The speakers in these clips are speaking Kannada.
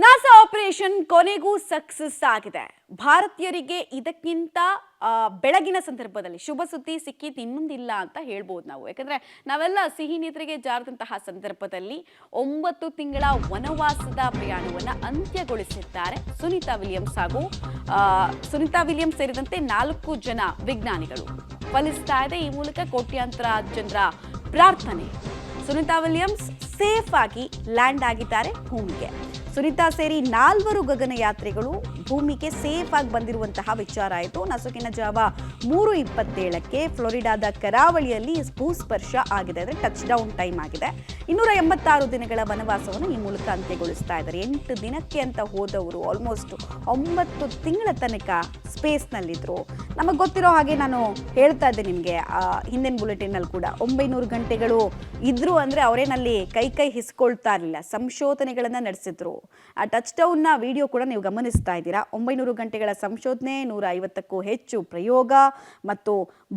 ನಾಸಾ ಆಪರೇಷನ್ ಕೊನೆಗೂ ಸಕ್ಸಸ್ ಆಗಿದೆ. ಭಾರತೀಯರಿಗೆ ಇದಕ್ಕಿಂತ ಬೆಳಗಿನ ಸಂದರ್ಭದಲ್ಲಿ ಶುಭ ಸುದ್ದಿ ಸಿಕ್ಕಿದ್ದು ಇನ್ನೊಂದಿಲ್ಲ ಅಂತ ಹೇಳ್ಬೋದು ನಾವು. ಯಾಕಂದ್ರೆ ನಾವೆಲ್ಲ ಸಿಹಿ ನಿದ್ರೆಗೆ ಜಾರದಂತಹ ಸಂದರ್ಭದಲ್ಲಿ 9 ತಿಂಗಳ ವನವಾಸದ ಪ್ರಯಾಣವನ್ನ ಅಂತ್ಯಗೊಳಿಸಿದ್ದಾರೆ ಸುನೀತಾ ವಿಲಿಯಮ್ಸ್ ಹಾಗೂ ಸುನೀತಾ ವಿಲಿಯಮ್ಸ್ ಸೇರಿದಂತೆ 4 ಜನ ವಿಜ್ಞಾನಿಗಳು. ಫಲಿಸ್ತಾ ಇದೆ ಈ ಮೂಲಕ ಕೋಟ್ಯಾಂತರ ಜನರ ಪ್ರಾರ್ಥನೆ. ಸುನೀತಾ ವಿಲಿಯಮ್ಸ್ ಸೇಫ್ ಆಗಿ ಲ್ಯಾಂಡ್ ಆಗಿದ್ದಾರೆ ಭೂಮಿಗೆ. ಸುನೀತಾ ಸೇರಿ 4 ಗಗನಯಾತ್ರಿಗಳು ಭೂಮಿಗೆ ಸೇಫ್ ಆಗಿ ಬಂದಿರುವಂತಹ ವಿಚಾರ ಆಯಿತು. ನಸುಕಿನ ಜಾವ 3:27ಕ್ಕೆ ಫ್ಲೋರಿಡಾದ ಕರಾವಳಿಯಲ್ಲಿ ಭೂಸ್ಪರ್ಶ ಆಗಿದೆ. ಅಂದರೆ ಟಚ್ ಡೌನ್ ಟೈಮ್ ಆಗಿದೆ. 286 ದಿನಗಳ ವನವಾಸವನ್ನು ಈ ಮೂಲಕ ಅಂತ್ಯಗೊಳಿಸ್ತಾ ಇದ್ದಾರೆ. 8 ದಿನಕ್ಕೆ ಅಂತ ಹೋದವರು ಆಲ್ಮೋಸ್ಟ್ 9 ತಿಂಗಳ ತನಕ ಸ್ಪೇಸ್ನಲ್ಲಿದ್ದರು. ನಮಗೆ ಗೊತ್ತಿರೋ ಹಾಗೆ ನಾನು ಹೇಳ್ತಾ ಇದ್ದೆ ನಿಮಗೆ ಹಿಂದಿನ ಬುಲೆಟಿನ್ನಲ್ಲಿ ಕೂಡ 900 ಗಂಟೆಗಳು ಇದ್ರು ಅಂದರೆ ಅವರೇನಲ್ಲಿ ಕೈ ಹಿಸ್ಕೊಳ್ತಾ ಇರಲಿಲ್ಲ, ಸಂಶೋಧನೆಗಳನ್ನು ನಡೆಸಿದ್ರು. ಆ ಟಚ್ ಡೌನ್ನ ವಿಡಿಯೋ ಕೂಡ ನೀವು ಗಮನಿಸ್ತಾ ಇದ್ದೀರಾ. 900 ಗಂಟೆಗಳ ಸಂಶೋಧನೆ, 150ಕ್ಕೂ ಹೆಚ್ಚು ಪ್ರಯೋಗ ಮತ್ತು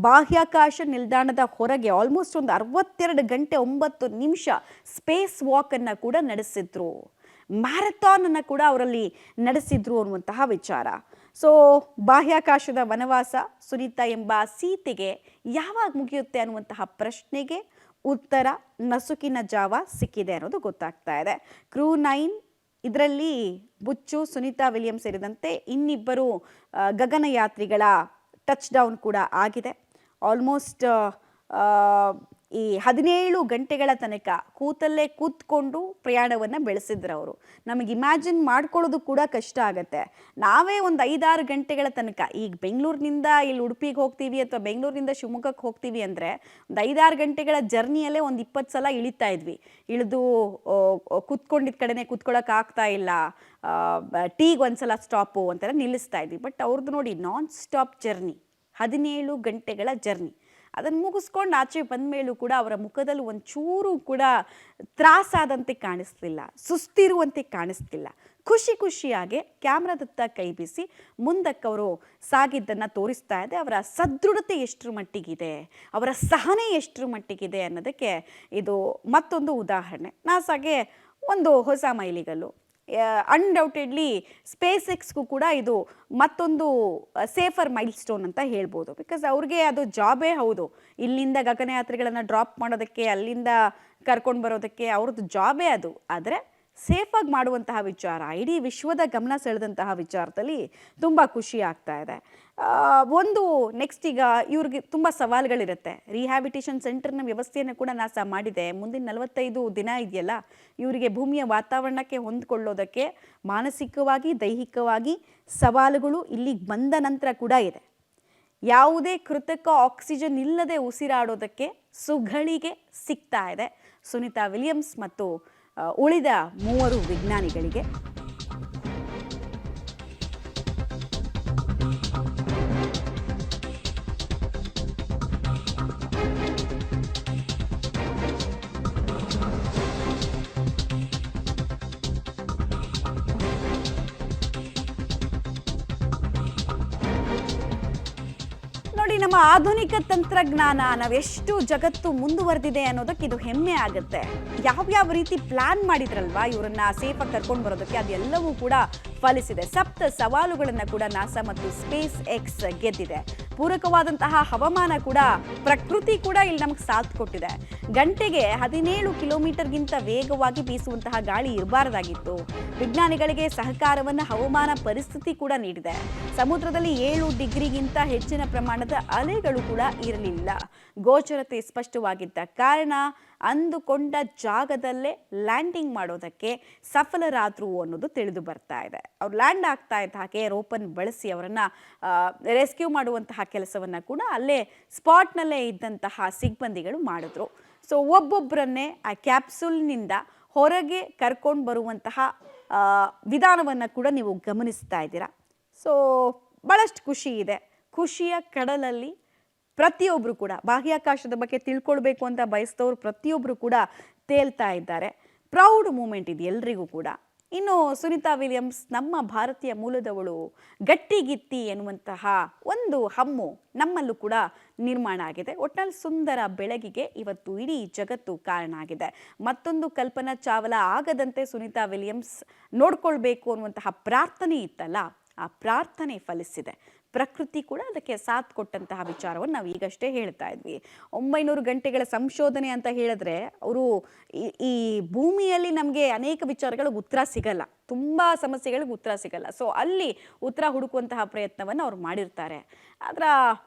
ಬಾಹ್ಯಾಕಾಶ ನಿಲ್ದಾಣದ ಹೊರಗೆ ಆಲ್ಮೋಸ್ಟ್ ಒಂದು 62 ಗಂಟೆ 9 ನಿಮಿಷ ಸ್ಪೇಸ್ ವಾಕನ್ನು ಕೂಡ ನಡೆಸಿದ್ರು. ಮ್ಯಾರಥಾನ್ ಅನ್ನು ಕೂಡ ಅವರಲ್ಲಿ ನಡೆಸಿದ್ರು ಅನ್ನುವಂತಹ ವಿಚಾರ. ಸೊ ಬಾಹ್ಯಾಕಾಶದ ವನವಾಸ ಸುನೀತಾ ಎಂಬ ಸೀತೆಗೆ ಯಾವಾಗ ಮುಗಿಯುತ್ತೆ ಅನ್ನುವಂತಹ ಪ್ರಶ್ನೆಗೆ ಉತ್ತರ ನಸುಕಿನ ಜಾವ ಸಿಕ್ಕಿದೆ ಅನ್ನೋದು ಗೊತ್ತಾಗ್ತಾ ಇದೆ. ಕ್ರೂ 9 ಇದರಲ್ಲಿ ಬುಚ್ಚು, ಸುನೀತಾ ವಿಲಿಯಮ್ಸ್ ಸೇರಿದಂತೆ ಇನ್ನಿಬ್ಬರು ಗಗನಯಾತ್ರಿಗಳ ಟಚ್ ಡೌನ್ ಕೂಡ ಆಗಿದೆ. ಆಲ್ಮೋಸ್ಟ್ ಈ 17 ಗಂಟೆಗಳ ತನಕ ಕೂತಲ್ಲೇ ಕೂತ್ಕೊಂಡು ಪ್ರಯಾಣವನ್ನು ಬೆಳೆಸಿದ್ರು ಅವರು. ನಮಗೆ ಇಮ್ಯಾಜಿನ್ ಮಾಡ್ಕೊಳ್ಳೋದು ಕೂಡ ಕಷ್ಟ ಆಗುತ್ತೆ. ನಾವೇ ಒಂದು 5-6 ಗಂಟೆಗಳ ತನಕ ಈಗ ಬೆಂಗಳೂರಿನಿಂದ ಇಲ್ಲಿ ಉಡುಪಿಗೆ ಹೋಗ್ತೀವಿ ಅಥವಾ ಬೆಂಗಳೂರಿನಿಂದ ಶಿವಮೊಗ್ಗಕ್ಕೆ ಹೋಗ್ತೀವಿ ಅಂದರೆ ಒಂದು 5-6 ಗಂಟೆಗಳ ಜರ್ನಿಯಲ್ಲೇ ಒಂದು 20 ಸಲ ಇಳಿತಾ ಇದ್ವಿ. ಇಳಿದು ಕೂತ್ಕೊಂಡಿದ್ದ ಕಡೆನೇ ಕೂತ್ಕೊಳ್ಳೋಕ್ಕಾಗ್ತಾ ಇಲ್ಲ, ಟೀಗೆ ಒಂದ್ಸಲ ಸ್ಟಾಪು ಅಂತೆಲ್ಲ ನಿಲ್ಲಿಸ್ತಾ ಇದ್ವಿ. ಬಟ್ ಅವ್ರದ್ದು ನೋಡಿ ನಾನ್ ಸ್ಟಾಪ್ ಜರ್ನಿ, 17 ಗಂಟೆಗಳ ಜರ್ನಿ. ಅದನ್ನು ಮುಗಿಸ್ಕೊಂಡು ಆಚೆ ಬಂದ ಮೇಲೂ ಕೂಡ ಅವರ ಮುಖದಲ್ಲಿ ಒಂಚೂರು ಕೂಡ ತ್ರಾಸಾದಂತೆ ಕಾಣಿಸ್ಲಿಲ್ಲ, ಸುಸ್ತಿರುವಂತೆ ಕಾಣಿಸ್ಲಿಲ್ಲ. ಖುಷಿಯಾಗಿ ಕ್ಯಾಮ್ರಾದತ್ತ ಕೈ ಬೀಸಿ ಮುಂದಕ್ಕೆ ಅವರು ಸಾಗಿದ್ದನ್ನು ತೋರಿಸ್ತಾ ಇದೆ. ಅವರ ಸದೃಢತೆ ಎಷ್ಟರ ಮಟ್ಟಿಗಿದೆ, ಅವರ ಸಹನೆ ಎಷ್ಟರ ಮಟ್ಟಿಗಿದೆ ಅನ್ನೋದಕ್ಕೆ ಇದು ಮತ್ತೊಂದು ಉದಾಹರಣೆ. ನಾಸಾಗೆ ಒಂದು ಹೊಸ ಮೈಲಿಗಲ್ಲು. ಅನ್ಡೌಟೆಡ್ಲಿ ಸ್ಪೇಸ್ ಎಕ್ಸ್ಗೂ ಕೂಡ ಇದು ಮತ್ತೊಂದು ಸೇಫರ್ ಮೈಲ್ ಸ್ಟೋನ್ ಅಂತ ಹೇಳ್ಬೋದು. ಬಿಕಾಸ್ ಅವ್ರಿಗೆ ಅದು ಜಾಬೇ ಹೌದು. ಇಲ್ಲಿಂದ ಗಗನಯಾತ್ರಿಗಳನ್ನು ಡ್ರಾಪ್ ಮಾಡೋದಕ್ಕೆ, ಅಲ್ಲಿಂದ ಕರ್ಕೊಂಡು ಬರೋದಕ್ಕೆ ಅವ್ರದ್ದು ಜಾಬೇ ಅದು. ಆದರೆ ಸೇಫಾಗಿ ಮಾಡುವಂತಹ ವಿಚಾರ, ಇಡೀ ವಿಶ್ವದ ಗಮನ ಸೆಳೆದಂತಹ ವಿಚಾರದಲ್ಲಿ ತುಂಬ ಖುಷಿ ಆಗ್ತಾ ಇದೆ. ಒಂದು ನೆಕ್ಸ್ಟ್ ಈಗ ಇವ್ರಿಗೆ ತುಂಬ ಸವಾಲುಗಳಿರುತ್ತೆ. ರಿಹ್ಯಾಬಿಟೇಷನ್ ಸೆಂಟರ್ನ ವ್ಯವಸ್ಥೆಯನ್ನು ಕೂಡ ನಾಸಾ ಮಾಡಿದೆ. ಮುಂದಿನ 45 ದಿನ ಇದೆಯಲ್ಲ, ಇವರಿಗೆ ಭೂಮಿಯ ವಾತಾವರಣಕ್ಕೆ ಹೊಂದ್ಕೊಳ್ಳೋದಕ್ಕೆ ಮಾನಸಿಕವಾಗಿ ದೈಹಿಕವಾಗಿ ಸವಾಲುಗಳು ಇಲ್ಲಿಗೆ ಬಂದ ನಂತರ ಕೂಡ ಇದೆ. ಯಾವುದೇ ಕೃತಕ ಆಕ್ಸಿಜನ್ ಇಲ್ಲದೆ ಉಸಿರಾಡೋದಕ್ಕೆ ಸುಗಳಿಗೆ ಸಿಗ್ತಾ ಇದೆ ಸುನೀತಾ ವಿಲಿಯಮ್ಸ್ ಮತ್ತು ಉಳಿದ 3 ವಿಜ್ಞಾನಿಗಳಿಗೆ. ನೋಡಿ, ನಮ್ಮ ಆಧುನಿಕ ತಂತ್ರಜ್ಞಾನ ನಾವೆಷ್ಟು ಜಗತ್ತು ಮುಂದುವರೆದಿದೆ ಅನ್ನೋದಕ್ಕೆ ಇದು ಹೆಮ್ಮೆ ಆಗುತ್ತೆ. ಯಾವ ರೀತಿ ಪ್ಲಾನ್ ಮಾಡಿದ್ರಲ್ವಾ ಇವರನ್ನ ಸೇಫಾಗಿ ಕರ್ಕೊಂಡು ಬರೋದಕ್ಕೆ, ಅದೆಲ್ಲವೂ ಕೂಡ ಫಲಿಸಿದೆ. 7 ಸವಾಲುಗಳನ್ನು ಕೂಡ ನಾಸಾ ಮತ್ತು ಸ್ಪೇಸ್ ಎಕ್ಸ್ ಗೆದ್ದಿದೆ. ಪೂರಕವಾದಂತಹ ಹವಾಮಾನ ಕೂಡ, ಪ್ರಕೃತಿ ಕೂಡ ಇಲ್ಲಿ ನಮಗೆ ಸಾಥ್ ಕೊಟ್ಟಿದೆ. ಗಂಟೆಗೆ 17 ಕಿಲೋಮೀಟರ್ಗಿಂತ ವೇಗವಾಗಿ ಬೀಸುವಂತಹ ಗಾಳಿ ಇರಬಾರ್ದಾಗಿತ್ತು. ವಿಜ್ಞಾನಿಗಳಿಗೆ ಸಹಕಾರವನ್ನು ಹವಾಮಾನ ಪರಿಸ್ಥಿತಿ ಕೂಡ ನೀಡಿದೆ. ಸಮುದ್ರದಲ್ಲಿ 7 ಡಿಗ್ರಿಗಿಂತ ಹೆಚ್ಚಿನ ಪ್ರಮಾಣದ ಅಲೆಗಳು ಕೂಡ ಇರಲಿಲ್ಲ. ಗೋಚರತೆ ಸ್ಪಷ್ಟವಾಗಿದ್ದ ಕಾರಣ ಅಂದುಕೊಂಡ ಜಾಗದಲ್ಲೇ ಲ್ಯಾಂಡಿಂಗ್ ಮಾಡೋದಕ್ಕೆ ಸಫಲರಾದ್ರು ಅನ್ನೋದು ತಿಳಿದು ಬರ್ತಾ ಇದೆ. ಅವ್ರು ಲ್ಯಾಂಡ್ ಆಗ್ತಾ ಇದ್ದ ಹಾಗೆ ರೋಪನ್ ಬಳಸಿ ಅವರನ್ನು ರೆಸ್ಕ್ಯೂ ಮಾಡುವಂತಹ ಕೆಲಸವನ್ನು ಕೂಡ ಅಲ್ಲೇ ಸ್ಪಾಟ್ನಲ್ಲೇ ಇದ್ದಂತಹ ಸಿಬ್ಬಂದಿಗಳು ಮಾಡಿದ್ರು. ಸೊ ಒಬ್ಬೊಬ್ಬರನ್ನೇ ಆ ಕ್ಯಾಪ್ಸೂಲ್ನಿಂದ ಹೊರಗೆ ಕರ್ಕೊಂಡು ಬರುವಂತಹ ವಿಧಾನವನ್ನು ಕೂಡ ನೀವು ಗಮನಿಸ್ತಾ ಇದ್ದೀರಾ. ಸೊ ಭಾಳಷ್ಟು ಖುಷಿ ಇದೆ. ಖುಷಿಯ ಕಡಲಲ್ಲಿ ಪ್ರತಿಯೊಬ್ಬರು ಕೂಡ ಬಾಹ್ಯಾಕಾಶದ ಬಗ್ಗೆ ತಿಳ್ಕೊಳ್ಬೇಕು ಅಂತ ಬಯಸಿದವರು ಪ್ರತಿಯೊಬ್ಬರು ಕೂಡ ತೇಲ್ತಾ ಇದ್ದಾರೆ. ಪ್ರೌಡ್ ಮೂಮೆಂಟ್ ಇದು ಎಲ್ರಿಗೂ ಕೂಡ. ಇನ್ನು ಸುನಿತಾ ವಿಲಿಯಮ್ಸ್ ನಮ್ಮ ಭಾರತೀಯ ಮೂಲದವಳು, ಗಟ್ಟಿಗಿತ್ತಿ ಎನ್ನುವಂತಹ ಒಂದು ಹಮ್ಮು ನಮ್ಮಲ್ಲೂ ಕೂಡ ನಿರ್ಮಾಣ ಆಗಿದೆ. ಒಟ್ನಲ್ಲಿ ಸುಂದರ ಬೆಳಗಿಗೆ ಇವತ್ತು ಇಡೀ ಜಗತ್ತು ಕಾರಣ ಆಗಿದೆ. ಮತ್ತೊಂದು ಕಲ್ಪನಾ ಚಾವ್ಲಾ ಆಗದಂತೆ ಸುನಿತಾ ವಿಲಿಯಮ್ಸ್ ನೋಡ್ಕೊಳ್ಬೇಕು ಅನ್ನುವಂತಹ ಪ್ರಾರ್ಥನೆ ಇತ್ತಲ್ಲ, ಆ ಪ್ರಾರ್ಥನೆ ಫಲಿಸಿದೆ. ಪ್ರಕೃತಿ ಕೂಡ ಅದಕ್ಕೆ ಸಾಥ್ ಕೊಟ್ಟಂತಹ ವಿಚಾರವನ್ನು ನಾವು ಈಗಷ್ಟೇ ಹೇಳ್ತಾ ಇದ್ವಿ. 900 ಗಂಟೆಗಳ ಸಂಶೋಧನೆ ಅಂತ ಹೇಳಿದ್ರೆ ಅವರು ಈ ಭೂಮಿಯಲ್ಲಿ ನಮಗೆ ಅನೇಕ ವಿಚಾರಗಳಿಗೆ ಉತ್ತರ ಸಿಗಲ್ಲ, ತುಂಬ ಸಮಸ್ಯೆಗಳಿಗೆ ಉತ್ತರ ಸಿಗಲ್ಲ. ಸೊ ಅಲ್ಲಿ ಉತ್ತರ ಹುಡುಕುವಂತಹ ಪ್ರಯತ್ನವನ್ನು ಅವ್ರು ಮಾಡಿರ್ತಾರೆ. ಅದರ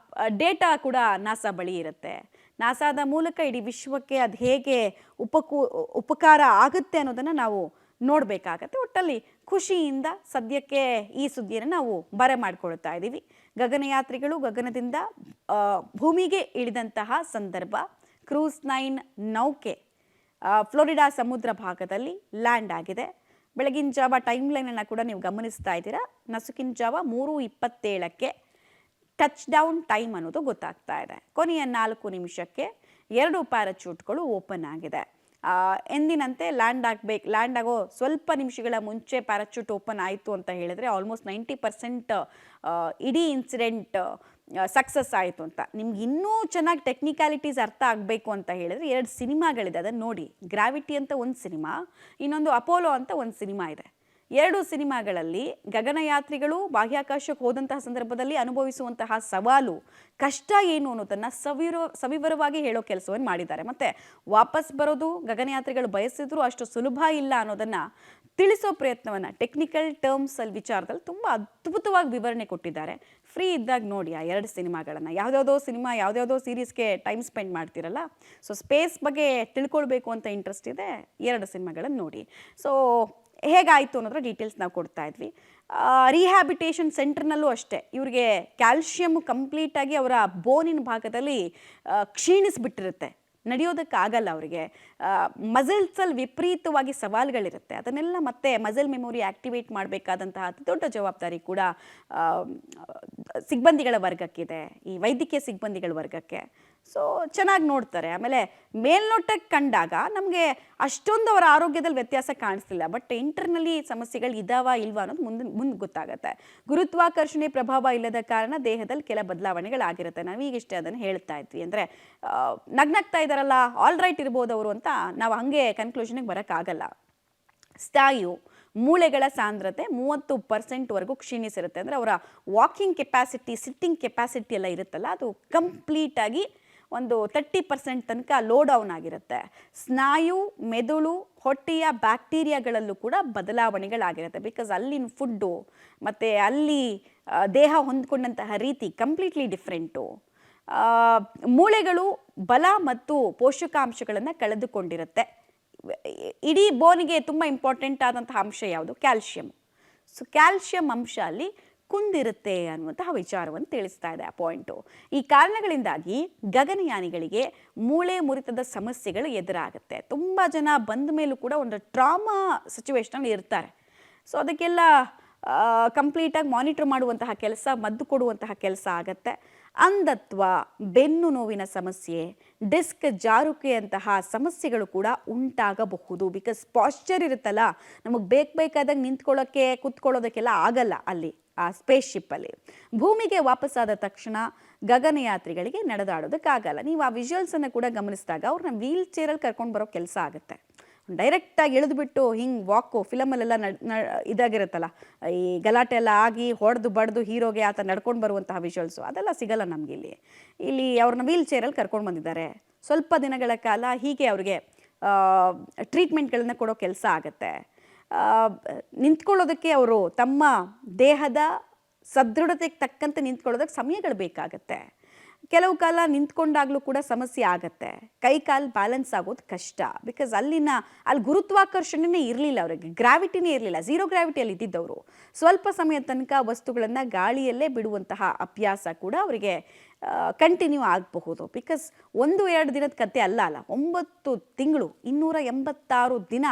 ಡೇಟಾ ಕೂಡ ನಾಸಾ ಬಳಿ ಇರುತ್ತೆ. ನಾಸಾದ ಮೂಲಕ ಇಡೀ ವಿಶ್ವಕ್ಕೆ ಅದು ಹೇಗೆ ಉಪಕಾರ ಆಗುತ್ತೆ ಅನ್ನೋದನ್ನು ನಾವು ನೋಡಬೇಕಾಗತ್ತೆ. ಒಟ್ಟಲ್ಲಿ ಖುಷಿಯಿಂದ ಸದ್ಯಕ್ಕೆ ಈ ಸುದ್ದಿಯನ್ನು ನಾವು ಬರೆ ಮಾಡಿಕೊಳ್ತಾ ಇದ್ದೀವಿ. ಗಗನಯಾತ್ರಿಗಳು ಗಗನದಿಂದ ಭೂಮಿಗೆ ಇಳಿದಂತಹ ಸಂದರ್ಭ, ಕ್ರೂಸ್ 9 ನೌಕೆ ಫ್ಲೋರಿಡಾ ಸಮುದ್ರ ಭಾಗದಲ್ಲಿ ಲ್ಯಾಂಡ್ ಆಗಿದೆ. ಬೆಳಗಿನ ಜಾವ ಟೈಮ್ ಲೈನನ್ನು ಕೂಡ ನೀವು ಗಮನಿಸ್ತಾ ಇದ್ದೀರಾ. ನಸುಕಿನ ಜಾವ 3:27ಕ್ಕೆ ಟಚ್ ಡೌನ್ ಟೈಮ್ ಅನ್ನೋದು ಗೊತ್ತಾಗ್ತಾ ಇದೆ. ಕೊನೆಯ 4 ನಿಮಿಷಕ್ಕೆ 2 ಪ್ಯಾರಾಚೂಟ್ಗಳು ಓಪನ್ ಆಗಿದೆ. ಎಂದಿನಂತೆ ಲ್ಯಾಂಡ್ ಆಗೋ ಸ್ವಲ್ಪ ನಿಮಿಷಗಳ ಮುಂಚೆ ಪ್ಯಾರಾಚೂಟ್ ಓಪನ್ ಆಯಿತು ಅಂತ ಹೇಳಿದ್ರೆ ಆಲ್ಮೋಸ್ಟ್ 90% ಇಡೀ ಇನ್ಸಿಡೆಂಟ್ ಸಕ್ಸಸ್ ಆಯಿತು ಅಂತ. ನಿಮ್ಗೆ ಇನ್ನೂ ಚೆನ್ನಾಗಿ ಟೆಕ್ನಿಕ್ಯಾಲಿಟೀಸ್ ಅರ್ಥ ಆಗಬೇಕು ಅಂತ ಹೇಳಿದ್ರೆ 2 ಸಿನಿಮಾಗಳಿದೆ, ಅದನ್ನು ನೋಡಿ. ಗ್ರಾವಿಟಿ ಅಂತ ಒಂದು ಸಿನಿಮಾ, ಇನ್ನೊಂದು ಅಪೋಲೋ ಅಂತ ಒಂದು ಸಿನಿಮಾ ಇದೆ. 2 ಸಿನಿಮಾಗಳಲ್ಲಿ ಗಗನಯಾತ್ರಿಗಳು ಬಾಹ್ಯಾಕಾಶಕ್ಕೆ ಹೋದಂತಹ ಸಂದರ್ಭದಲ್ಲಿ ಅನುಭವಿಸುವಂತಹ ಸವಾಲು, ಕಷ್ಟ ಏನು ಅನ್ನೋದನ್ನು ಸವಿವರವಾಗಿ ಹೇಳೋ ಕೆಲಸವನ್ನು ಮಾಡಿದ್ದಾರೆ. ಮತ್ತು ವಾಪಸ್ ಬರೋದು ಗಗನಯಾತ್ರಿಗಳು ಬಯಸಿದ್ರು ಅಷ್ಟು ಸುಲಭ ಇಲ್ಲ ಅನ್ನೋದನ್ನು ತಿಳಿಸೋ ಪ್ರಯತ್ನವನ್ನು ಟೆಕ್ನಿಕಲ್ ಟರ್ಮ್ಸಲ್ಲಿ ವಿಚಾರದಲ್ಲಿ ತುಂಬ ಅದ್ಭುತವಾಗಿ ವಿವರಣೆ ಕೊಟ್ಟಿದ್ದಾರೆ. ಫ್ರೀ ಇದ್ದಾಗ ನೋಡಿ ಆ 2 ಸಿನಿಮಾಗಳನ್ನು. ಯಾವುದ್ಯಾವುದೋ ಸಿನಿಮಾ, ಯಾವುದ್ಯಾವುದೋ ಸೀರೀಸ್ಗೆ ಟೈಮ್ ಸ್ಪೆಂಡ್ ಮಾಡ್ತಿರಲ್ಲ, ಸೊ ಸ್ಪೇಸ್ ಬಗ್ಗೆ ತಿಳ್ಕೊಳ್ಬೇಕು ಅಂತ ಇಂಟ್ರೆಸ್ಟ್ ಇದೆ, 2 ಸಿನಿಮಾಗಳನ್ನು ನೋಡಿ. ಸೊ ಹೇಗಾಯಿತು ಅನ್ನೋದ್ರ ಡೀಟೇಲ್ಸ್ ನಾವು ಕೊಡ್ತಾ ಇದ್ವಿ. ರಿಹ್ಯಾಬಿಟೇಷನ್ ಸೆಂಟರ್ನಲ್ಲೂ ಅಷ್ಟೇ, ಇವ್ರಿಗೆ ಕ್ಯಾಲ್ಶಿಯಮ್ ಕಂಪ್ಲೀಟಾಗಿ ಅವರ ಬೋನಿನ ಭಾಗದಲ್ಲಿ ಕ್ಷೀಣಿಸ್ಬಿಟ್ಟಿರುತ್ತೆ, ನಡೆಯೋದಕ್ಕಾಗಲ್ಲ ಅವರಿಗೆ. ಮಸಲ್ಸಲ್ಲಿ ವಿಪರೀತವಾಗಿ ಸವಾಲುಗಳಿರುತ್ತೆ. ಅದನ್ನೆಲ್ಲ ಮತ್ತೆ ಮಸಲ್ ಮೆಮೊರಿ ಆ್ಯಕ್ಟಿವೇಟ್ ಮಾಡಬೇಕಾದಂತಹ ಅತಿ ದೊಡ್ಡ ಜವಾಬ್ದಾರಿ ಕೂಡ ಸಿಬ್ಬಂದಿಗಳ ವರ್ಗಕ್ಕಿದೆ, ಈ ವೈದ್ಯಕೀಯ ಸಿಬ್ಬಂದಿಗಳ ವರ್ಗಕ್ಕೆ. ಸೊ ಚೆನ್ನಾಗಿ ನೋಡ್ತಾರೆ. ಆಮೇಲೆ ಮೇಲ್ನೋಟಕ್ಕೆ ಕಂಡಾಗ ನಮಗೆ ಅಷ್ಟೊಂದು ಅವರ ಆರೋಗ್ಯದಲ್ಲಿ ವ್ಯತ್ಯಾಸ ಕಾಣಿಸ್ತಿಲ್ಲ, ಬಟ್ ಇಂಟರ್ನಲ್ಲಿ ಸಮಸ್ಯೆಗಳು ಇದಾವ ಇಲ್ವಾ ಅನ್ನೋದು ಮುಂದೆ ಗೊತ್ತಾಗುತ್ತೆ. ಗುರುತ್ವಾಕರ್ಷಣೆ ಪ್ರಭಾವ ಇಲ್ಲದ ಕಾರಣ ದೇಹದಲ್ಲಿ ಕೆಲ ಬದಲಾವಣೆಗಳಾಗಿರುತ್ತೆ. ನಾವೀಗಿಷ್ಟೇ ಅದನ್ನು ಹೇಳ್ತಾ ಇದ್ವಿ. ಅಂದರೆ ನಗ್ನಗ್ತಾ ಇದ್ದಾರಲ್ಲ, ಆಲ್ ರೈಟ್ ಇರ್ಬೋದು ಅವರು ಅಂತ ನಾವು ಹಾಗೆ ಕನ್ಕ್ಲೂಷನ್ಗೆ ಬರೋಕ್ಕಾಗಲ್ಲ. ಸ್ನಾಯು ಮೂಳೆಗಳ ಸಾಂದ್ರತೆ 30%ವರೆಗೂ ಕ್ಷೀಣಿಸಿರುತ್ತೆ. ಅಂದರೆ ಅವರ ವಾಕಿಂಗ್ ಕೆಪಾಸಿಟಿ, ಸಿಟ್ಟಿಂಗ್ ಕೆಪಾಸಿಟಿ ಎಲ್ಲ ಇರುತ್ತಲ್ಲ, ಅದು ಕಂಪ್ಲೀಟಾಗಿ ಒಂದು 30% ತನಕ ಲೋ ಡೌನ್ ಆಗಿರುತ್ತೆ. ಸ್ನಾಯು, ಮೆದುಳು, ಹೊಟ್ಟೆಯ ಬ್ಯಾಕ್ಟೀರಿಯಾಗಳಲ್ಲೂ ಕೂಡ ಬದಲಾವಣೆಗಳಾಗಿರುತ್ತೆ. ಬಿಕಾಸ್ ಅಲ್ಲಿನ ಫುಡ್ಡು ಮತ್ತು ಅಲ್ಲಿ ದೇಹ ಹೊಂದ್ಕೊಂಡಂತಹ ರೀತಿ ಕಂಪ್ಲೀಟ್ಲಿ ಡಿಫ್ರೆಂಟು. ಮೂಳೆಗಳು ಬಲ ಮತ್ತು ಪೋಷಕಾಂಶಗಳನ್ನು ಕಳೆದುಕೊಂಡಿರುತ್ತೆ. ಇಡೀ ಬೋನಿಗೆ ತುಂಬ ಇಂಪಾರ್ಟೆಂಟ್ ಆದಂತಹ ಅಂಶ ಯಾವುದು? ಕ್ಯಾಲ್ಶಿಯಂ. ಸೊ ಕ್ಯಾಲ್ಶಿಯಂ ಅಂಶ ಅಲ್ಲಿ ಕುಂದಿರುತ್ತೆ ಅನ್ನುವಂತಹ ವಿಚಾರವನ್ನು ತಿಳಿಸ್ತಾ ಇದೆ ಆ ಪಾಯಿಂಟು. ಈ ಕಾರಣಗಳಿಂದಾಗಿ ಗಗನಯಾನಿಗಳಿಗೆ ಮೂಳೆ ಮುರಿತದ ಸಮಸ್ಯೆಗಳು ಎದುರಾಗುತ್ತೆ. ತುಂಬ ಜನ ಬಂದ ಮೇಲೂ ಕೂಡ ಒಂದು ಟ್ರಾಮಾ ಸಿಚುವೇಶನಲ್ಲಿ ಇರ್ತಾರೆ. ಸೊ ಅದಕ್ಕೆಲ್ಲ ಕಂಪ್ಲೀಟಾಗಿ ಮಾನಿಟರ್ ಮಾಡುವಂತಹ ಕೆಲಸ, ಮದ್ದು ಕೊಡುವಂತಹ ಕೆಲಸ ಆಗತ್ತೆ. ಅಂಧತ್ವ, ಬೆನ್ನು ನೋವಿನ ಸಮಸ್ಯೆ, ಡಿಸ್ಕ್ ಜಾರುಕೆಯಂತಹ ಸಮಸ್ಯೆಗಳು ಕೂಡ ಉಂಟಾಗಬಹುದು. ಬಿಕಾಸ್ ಪಾಶ್ಚರ್ ಇರುತ್ತಲ್ಲ, ನಮಗೆ ಬೇಕಾದಾಗ ನಿಂತ್ಕೊಳ್ಳೋಕ್ಕೆ ಕೂತ್ಕೊಳ್ಳೋದಕ್ಕೆಲ್ಲ ಆಗಲ್ಲ ಅಲ್ಲಿ ಆ ಸ್ಪೇಸ್ ಶಿಪ್ಪಲ್ಲಿ. ಭೂಮಿಗೆ ವಾಪಸ್ಸಾದ ತಕ್ಷಣ ಗಗನಯಾತ್ರಿಗಳಿಗೆ ನಡೆದಾಡೋದಕ್ಕಾಗಲ್ಲ. ನೀವು ಆ ವಿಜುವಲ್ಸನ್ನು ಕೂಡ ಗಮನಿಸಿದಾಗ ಅವ್ರನ್ನ ವೀಲ್ ಚೇರಲ್ಲಿ ಕರ್ಕೊಂಡು ಬರೋ ಕೆಲಸ ಆಗುತ್ತೆ. ಡೈರೆಕ್ಟಾಗಿ ಇಳಿದುಬಿಟ್ಟು ಹಿಂಗೆ ವಾಕು ಫಿಲಮಲ್ಲೆಲ್ಲ ಇದಾಗಿರುತ್ತಲ್ಲ, ಈ ಗಲಾಟೆ ಎಲ್ಲ ಆಗಿ ಹೊಡೆದು ಬಡ್ದು ಹೀರೋಗೆ ಆತ ನಡ್ಕೊಂಡು ಬರುವಂತಹ ವಿಜುವಲ್ಸು ಅದೆಲ್ಲ ಸಿಗಲ್ಲ ನಮಗೆ. ಇಲ್ಲಿ ಅವ್ರನ್ನ ವೀಲ್ ಚೇರಲ್ಲಿ ಕರ್ಕೊಂಡು ಬಂದಿದ್ದಾರೆ. ಸ್ವಲ್ಪ ದಿನಗಳ ಕಾಲ ಹೀಗೆ ಅವ್ರಿಗೆ ಟ್ರೀಟ್ಮೆಂಟ್ಗಳನ್ನ ಕೊಡೋ ಕೆಲಸ ಆಗುತ್ತೆ. ನಿಂತ್ಕೊಳ್ಳೋದಕ್ಕೆ ಅವರು ತಮ್ಮ ದೇಹದ ಸದೃಢತೆಗೆ ತಕ್ಕಂತೆ ನಿಂತ್ಕೊಳ್ಳೋದಕ್ಕೆ ಸಮಯಗಳು ಬೇಕಾಗತ್ತೆ. ಕೆಲವು ಕಾಲ ನಿಂತ್ಕೊಂಡಾಗಲೂ ಕೂಡ ಸಮಸ್ಯೆ ಆಗತ್ತೆ. ಕೈ ಕಾಲು ಬ್ಯಾಲೆನ್ಸ್ ಆಗೋದು ಕಷ್ಟ. ಬಿಕಾಸ್ ಅಲ್ಲಿ ಗುರುತ್ವಾಕರ್ಷಣೆನೇ ಇರಲಿಲ್ಲ ಅವರಿಗೆ, ಗ್ರಾವಿಟಿನೇ ಇರಲಿಲ್ಲ, ಝೀರೋ ಗ್ರಾವಿಟಿಯಲ್ಲಿ ಇದ್ದಿದ್ದವರು. ಸ್ವಲ್ಪ ಸಮಯ ತನಕ ವಸ್ತುಗಳನ್ನು ಗಾಳಿಯಲ್ಲೇ ಬಿಡುವಂತಹ ಅಭ್ಯಾಸ ಕೂಡ ಅವರಿಗೆ ಕಂಟಿನ್ಯೂ ಆಗಬಹುದು. ಬಿಕಾಸ್ 1-2 ದಿನದ ಕತೆ ಅಲ್ಲ 9 ತಿಂಗಳು 286 ದಿನ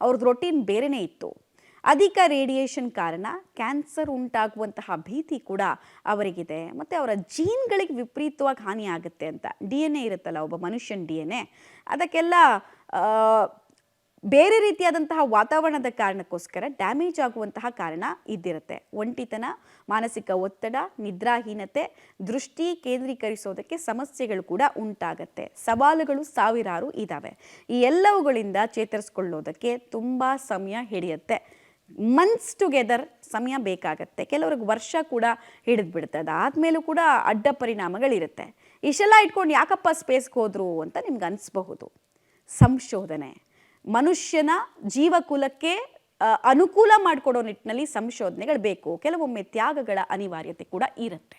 ಅವ್ರದ್ದು ರೊಟೀನ್ ಬೇರೆಯೇ ಇತ್ತು. ಅಧಿಕ ರೇಡಿಯೇಷನ್ ಕಾರಣ ಕ್ಯಾನ್ಸರ್ ಉಂಟಾಗುವಂತಹ ಭೀತಿ ಕೂಡ ಅವರಿಗಿದೆ. ಮತ್ತು ಅವರ ಜೀನ್ಗಳಿಗೆ ವಿಪರೀತವಾಗಿ ಹಾನಿ ಆಗುತ್ತೆ ಅಂತ. DNA ಇರುತ್ತಲ್ಲ ಒಬ್ಬ ಮನುಷ್ಯನ DNA, ಅದಕ್ಕೆಲ್ಲ ಬೇರೆ ರೀತಿಯಾದಂತಹ ವಾತಾವರಣದ ಕಾರಣಕ್ಕೋಸ್ಕರ ಡ್ಯಾಮೇಜ್ ಆಗುವಂತಹ ಕಾರಣ ಇದ್ದಿರುತ್ತೆ. ಒಂಟಿತನ, ಮಾನಸಿಕ ಒತ್ತಡ, ನಿದ್ರಾಹೀನತೆ, ದೃಷ್ಟಿ ಕೇಂದ್ರೀಕರಿಸೋದಕ್ಕೆ ಸಮಸ್ಯೆಗಳು ಕೂಡ ಉಂಟಾಗತ್ತೆ. ಸವಾಲುಗಳು ಸಾವಿರಾರು ಇದ್ದಾವೆ. ಈ ಎಲ್ಲವುಗಳಿಂದ ಚೇತರಿಸ್ಕೊಳ್ಳೋದಕ್ಕೆ ತುಂಬ ಸಮಯ ಹಿಡಿಯುತ್ತೆ. ಮಂತ್ಸ್ ಟುಗೆದರ್ ಸಮಯ ಬೇಕಾಗತ್ತೆ. ಕೆಲವ್ರಿಗೆ ವರ್ಷ ಕೂಡ ಹಿಡಿದ್ಬಿಡುತ್ತೆ. ಅದಾದಮೇಲೂ ಕೂಡ ಅಡ್ಡ ಪರಿಣಾಮಗಳಿರುತ್ತೆ. ಇಷ್ಟೆಲ್ಲ ಇಟ್ಕೊಂಡು ಯಾಕಪ್ಪ ಸ್ಪೇಸ್ಗೆ ಹೋದ್ರು ಅಂತ ನಿಮ್ಗೆ ಅನಿಸ್ಬಹುದು. ಸಂಶೋಧನೆ ಮನುಷ್ಯನ ಜೀವಕುಲಕ್ಕೆ ಅನುಕೂಲ ಮಾಡಿಕೊಡೋ ನಿಟ್ಟಿನಲ್ಲಿ ಸಂಶೋಧನೆಗಳು ಬೇಕು. ಕೆಲವೊಮ್ಮೆ ತ್ಯಾಗಗಳ ಅನಿವಾರ್ಯತೆ ಕೂಡ ಇರುತ್ತೆ.